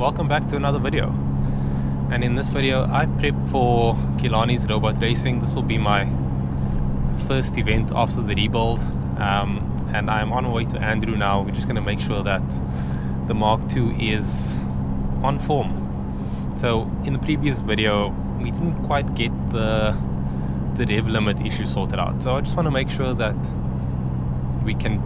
welcome back to another video. And in this video I prep for Killarney's robot racing. This will be my first event after the rebuild, and I'm on my way to Andrew now. We're just going to make sure that the Mk2 is on form. So in the previous video we didn't quite get the rev limit issue sorted out, so I just want to make sure that we can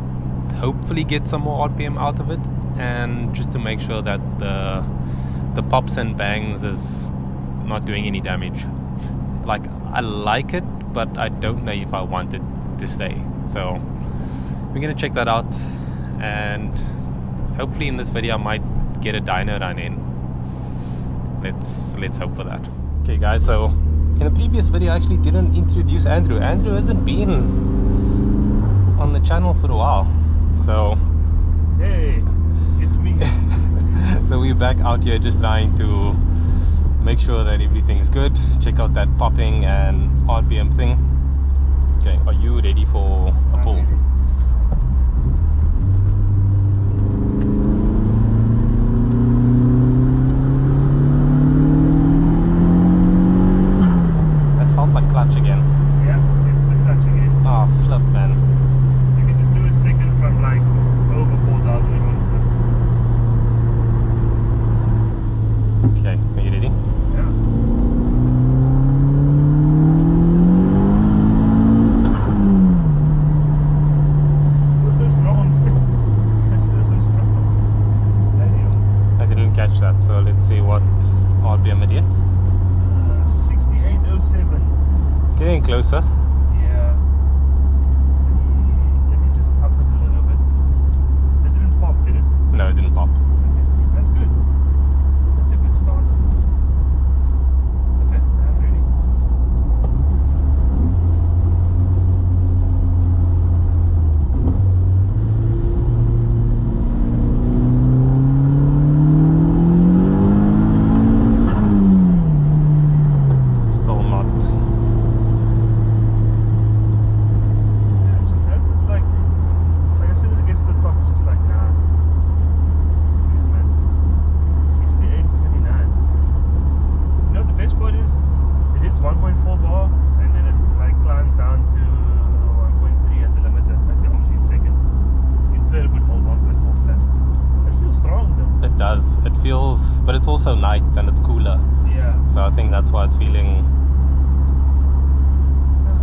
hopefully get some more RPM out of it, and just to make sure that the pops and bangs is not doing any damage. Like, I like it, but I don't know if I want it to stay. So we're gonna check that out, and hopefully in this video I might get a dyno run in. Let's hope for that. Okay guys, so in the previous video I actually didn't introduce Andrew. Andrew hasn't been on the channel for a while, so hey, it's me. So we're back out here just trying to make sure that everything's good. Check out that popping and RPM thing. Okay, are you ready for a pull? That felt like clutch again. Yeah, it's the clutch again. Oh, flip, man. You can just do a second from like over 4,000 in one step. Okay, are you ready? Yeah. Feels so strong. Feels so strong. Damn. I didn't catch that, so let's see what RPM it hit. 6807. Getting closer. Yeah. Let me just up it a little bit. It didn't pop, did it? No, it didn't pop. Okay, that's good. That's a good start. Okay, I'm ready. Still not. Yeah, it just has this like as soon as it gets to the top, it's just like, nah. It's weird, man. 68.29. You know what the best part is? It hits 1.4 bar and then it like climbs down to 1.3 at the limiter. That's obviously in second. In third it would hold 1.4 flat. It feels strong though. It does. It feels, but it's also night and it's cooler. Yeah. So I think that's why it's feeling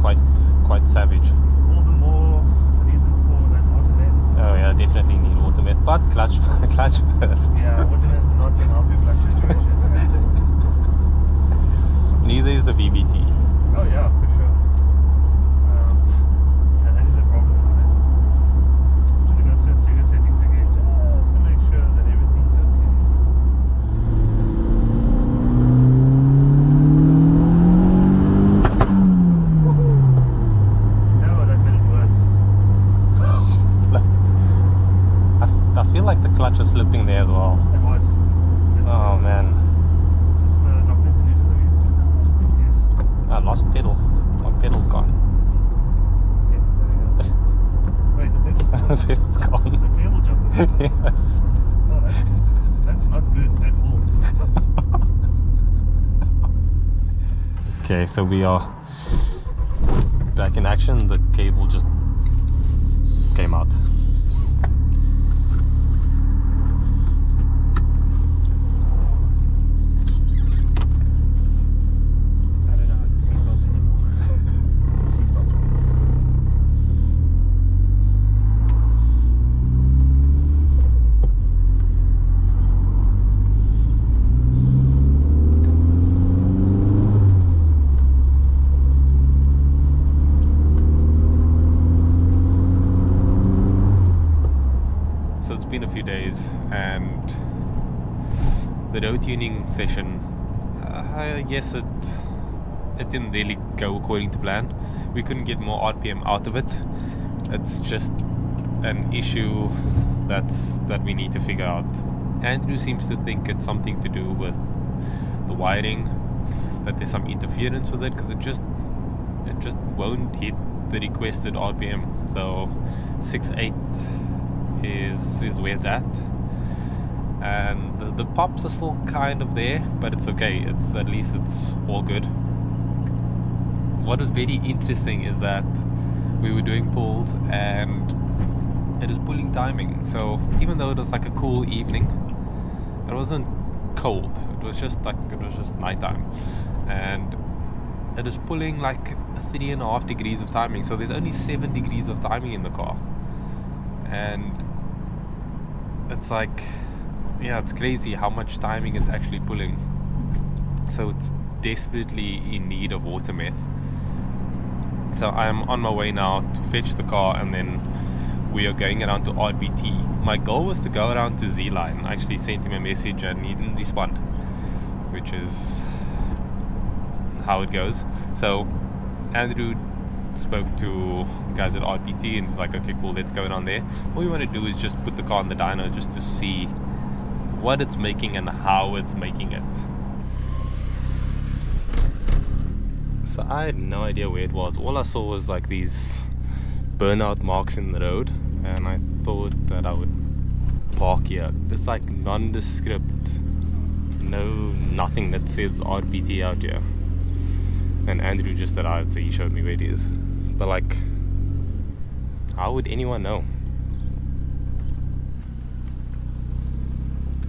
quite savage. All the more reason for that automates. Oh yeah, definitely need automate, but clutch first. Yeah, automates are not going to help your clutch situation. Neither is the VBT. Oh yeah, for sure. And that is a problem, right? Should have gone through trigger settings again just to make sure that everything's okay. Woohoo! No, that made it worse. I feel like the clutch is slipping there as well. It was. Oh man, Just drop it into the video. Yes. I lost pedal. My pedal's gone. Okay, there we go. Wait, the pedal's gone. The pedal's The gone. cable jumped. Yes. Oh, that's not good at all. Okay, so we are back in action. The cable just came out. I don't know how to seatbelt anymore. Seatbelt. So it's been a few days, and the road tuning session, yes, it didn't really go according to plan. We couldn't get more RPM out of it. It's just an issue that we need to figure out. Andrew seems to think it's something to do with the wiring, that there's some interference with it, because it just won't hit the requested RPM. So 6.8 is where it's at. and the pops are still kind of there, but it's okay. It's at least it's all good. What was very interesting is that we were doing pulls and it is pulling timing. So even though it was like a cool evening, it wasn't cold. It was just nighttime, and it is pulling like 3.5 degrees of timing. So there's only 7 degrees of timing in the car, and it's like, yeah, it's crazy how much timing it's actually pulling. So it's desperately in need of water meth. So I'm on my way now to fetch the car, and then we are going around to RBT. My goal was to go around to Z-Line. I actually sent him a message and he didn't respond, which is how it goes. So Andrew spoke to the guys at RBT and he's like, okay, cool, let's go around there. What we want to do is just put the car in the dyno just to see what it's making and how it's making it. So I had no idea where it was. All I saw was like these burnout marks in the road, and I thought that I would park here. There's like nondescript, nothing that says RBT out here. And Andrew just arrived, so he showed me where it is. But like, how would anyone know?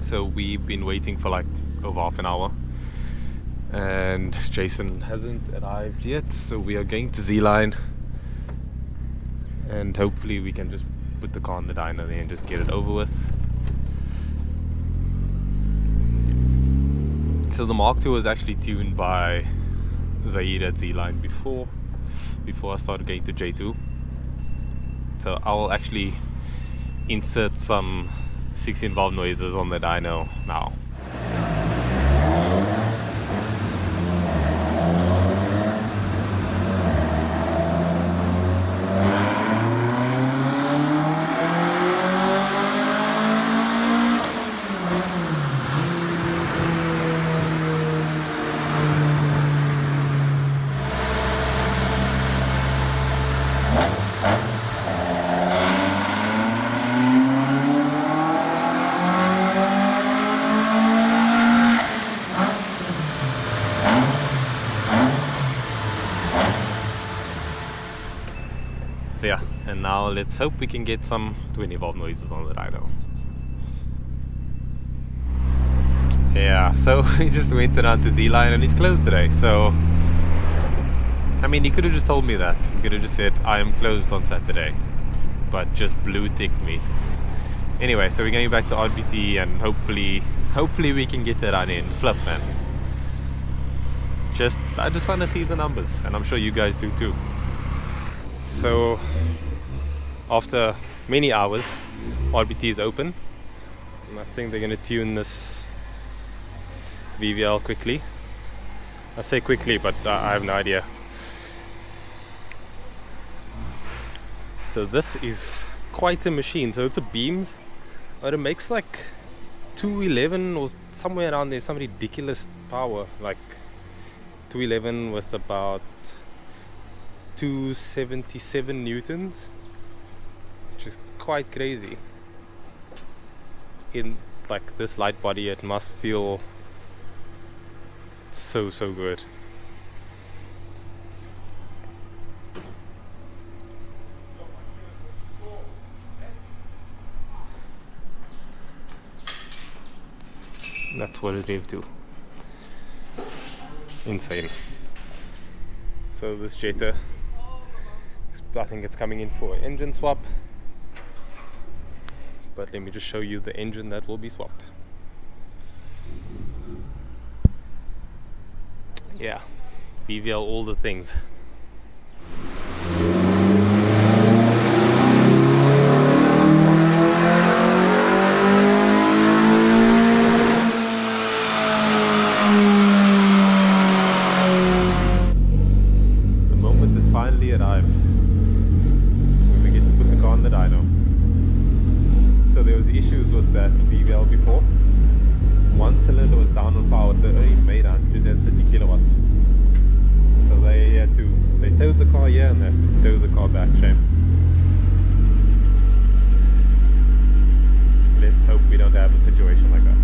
So we've been waiting for like over half an hour, and Jason hasn't arrived yet, so we are going to Z-Line, and hopefully we can just put the car in the dyno there and just get it over with. So the Mk2 was actually tuned by Zaid at Z-Line before I started going to J2. So I'll actually insert some 16 valve noises on the dyno now. So yeah, and now let's hope we can get some 20 valve noises on the dyno. Yeah, so he just went around to Z-Line and he's closed today. So, I mean, he could have just told me that. He could have just said, I am closed on Saturday. But just blue ticked me. Anyway, so we're going back to RBT, and hopefully we can get that on in. Flip, man. I just want to see the numbers, and I'm sure you guys do too. So after many hours, RBT is open, and I think they're going to tune this VVL quickly. I say quickly, but I have no idea. So this is quite a machine. So it's a beams, but it makes like 211 or somewhere around there, some ridiculous power, like 211 with about 277 newtons, which is quite crazy. In like this light body, it must feel so good. That's what it gave to. Insane. So this Jetta, I think it's coming in for an engine swap, but let me just show you the engine that will be swapped. Yeah, VVL, all the things. Finally arrived when we get to put the car on the dyno. So there was issues with that VVL before. One cylinder was down on power, so it only made 130 kilowatts. So they towed the car here and they had to tow the car back. Shame. Let's hope we don't have a situation like that.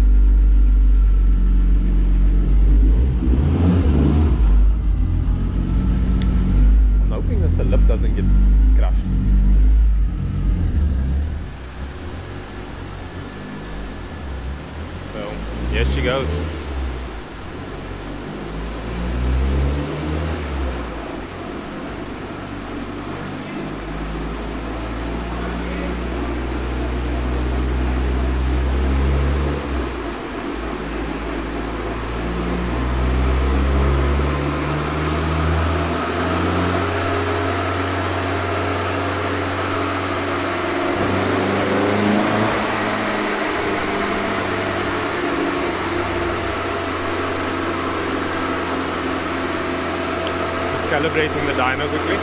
calibrating the dyno quickly.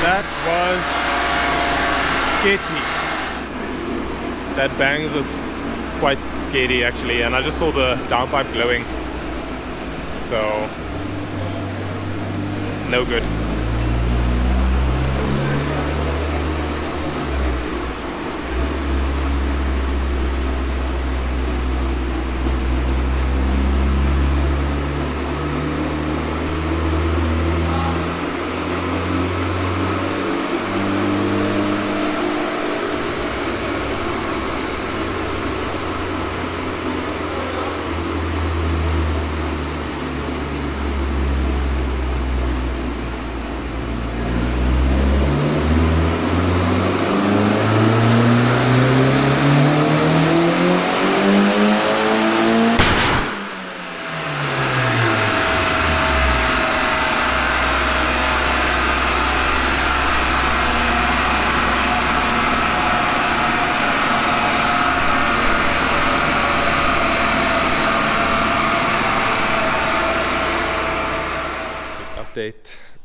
That was scary. That bangs was quite scary actually, and I just saw the downpipe glowing, so no good.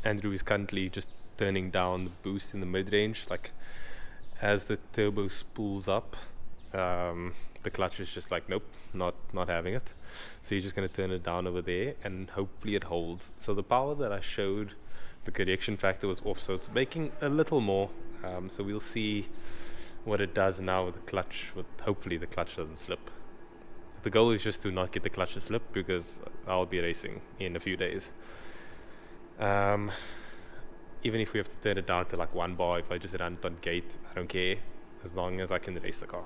Andrew is currently just turning down the boost in the mid-range. Like as the turbo spools up, the clutch is just like, nope, not having it. So you're just going to turn it down over there and hopefully it holds. So the power that I showed, the correction factor was off, so it's making a little more. So we'll see what it does now with the clutch. Hopefully the clutch doesn't slip. The goal is just to not get the clutch to slip, because I'll be racing in a few days. Even if we have to turn it down to like 1 bar, if I just run it on gate, I don't care, as long as I can race the car.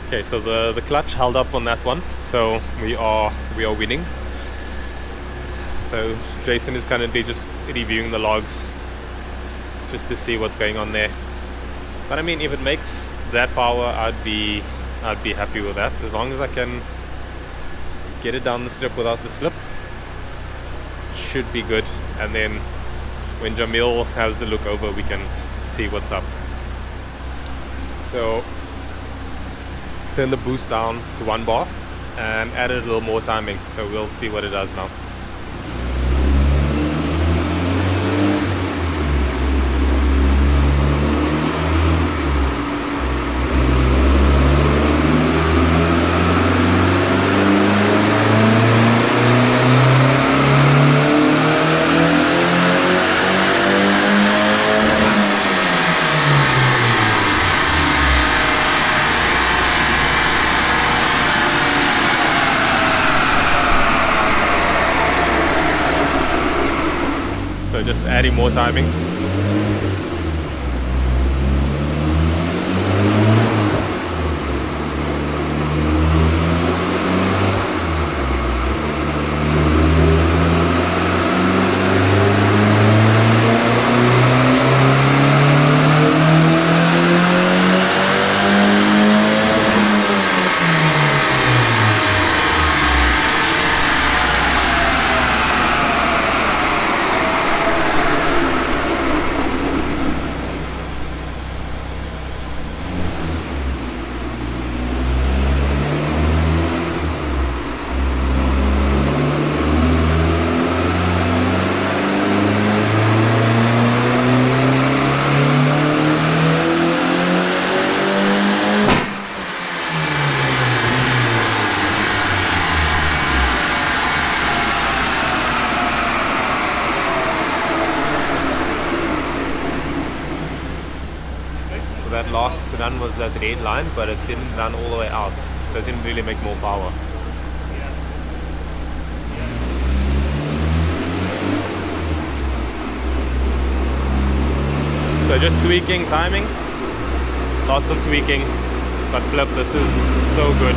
Okay, so the clutch held up on that one, so we are winning. So Jason is currently just reviewing the logs just to see what's going on there. But I mean, if it makes that power, I'd be happy with that, as long as I can get it down the strip without the slip. Should be good. And then when Jamil has a look over, we can see what's up. So turn the boost down to 1 bar and add a little more timing, so we'll see what it does now. So just adding more timing. run was that red line, but it didn't run all the way out, so it didn't really make more power. So just tweaking timing, lots of tweaking, but flip, this is so good.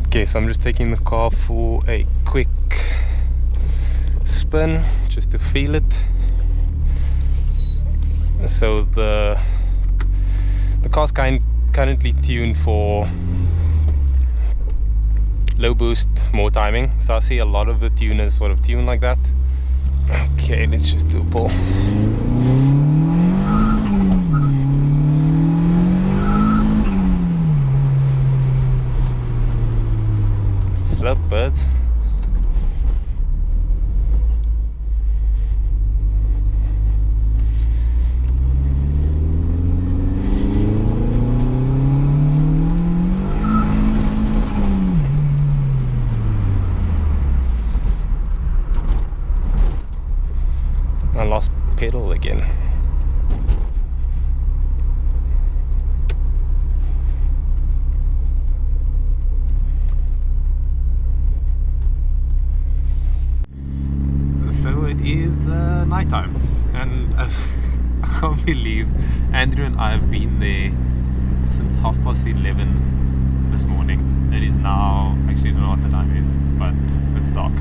Okay, so I'm just taking the car for a quick spin just to feel it. So the car's currently tuned for low boost, more timing. So I see a lot of the tuners sort of tune like that. Okay, let's just do a pull. Flip birds. I lost pedal again. So it is nighttime, and I can't believe Andrew and I have been there since 11:30 this morning. It is now, actually I don't know what the time is, but it's dark.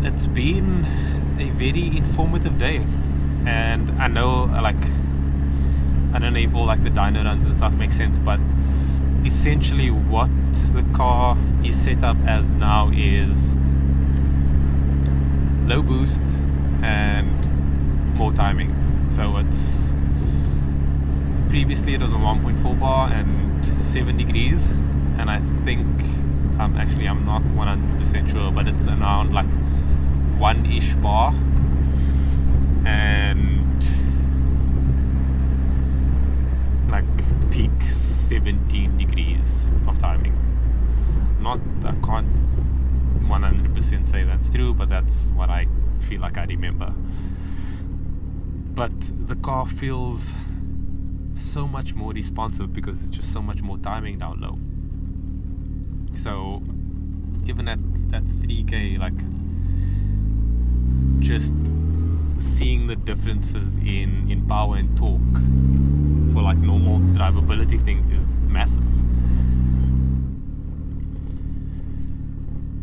It's been a very informative day, and I know, like, I don't know if all like the dyno runs and stuff make sense, but essentially what the car is set up as now is low boost and more timing. So it's previously it was a 1.4 bar and 7 degrees, and I think I'm not 100% sure, but it's around like 1-ish bar and like peak 17 degrees of timing. I can't 100% say that's true, but that's what I feel like I remember. But the car feels so much more responsive because it's just so much more timing down low. So even at that 3K, like, just seeing the differences in power and torque for like normal drivability things is massive.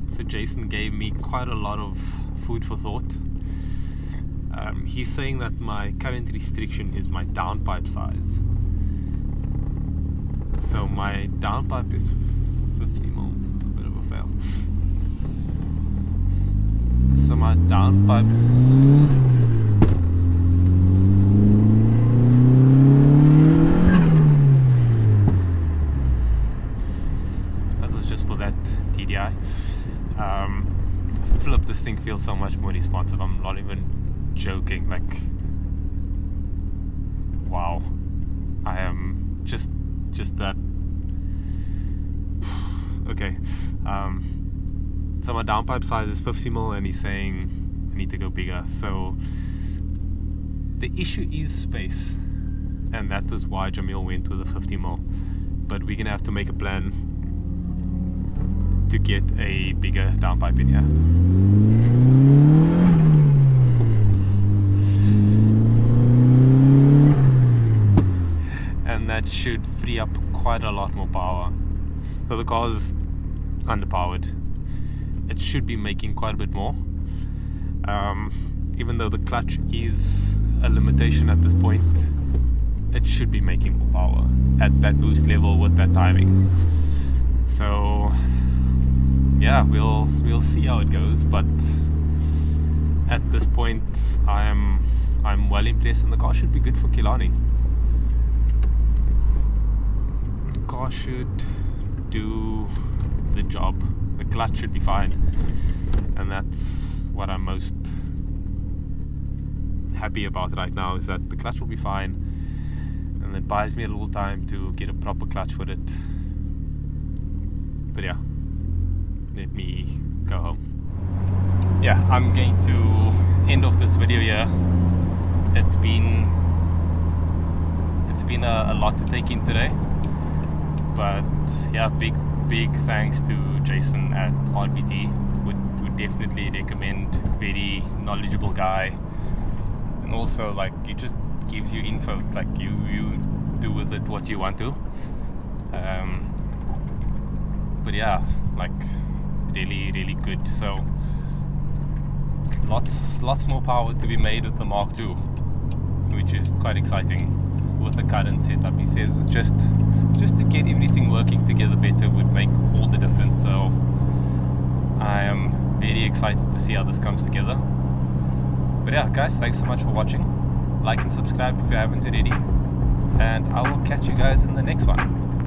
So Jason gave me quite a lot of food for thought. He's saying that my current restriction is my downpipe size. So my downpipe is 50 mils. This is a bit of a fail. So my downpipe, that was just for that TDI. Flip, this thing feels so much more responsive. I'm not even joking. Like, wow, I am just that. Okay, so my downpipe size is 50 mil, and he's saying I need to go bigger. So the issue is space, and that was why Jamil went with a 50 mil. But we're gonna have to make a plan to get a bigger downpipe in here. And that should free up quite a lot more power. So the car is underpowered. It should be making quite a bit more. Even though the clutch is a limitation at this point, it should be making more power at that boost level with that timing. So yeah, we'll see how it goes, but at this point I'm well impressed, and the car should be good for Killarney. The car should do the job. The clutch should be fine. and that's what I'm most happy about right now, is that the clutch will be fine, and it buys me a little time to get a proper clutch with it. But yeah, let me go home. Yeah, I'm going to end off this video here. It's been a lot to take in today, but yeah, big thanks to Jason at RBT. Would definitely recommend. Very knowledgeable guy, and also like it just gives you info, like you do with it what you want to. But yeah, like really good. So lots more power to be made with the Mark II, which is quite exciting with the current setup. He says just to get everything working together better would make all the difference. So I am very excited to see how this comes together. But yeah, guys, thanks so much for watching. Like and subscribe if you haven't already, and I will catch you guys in the next one.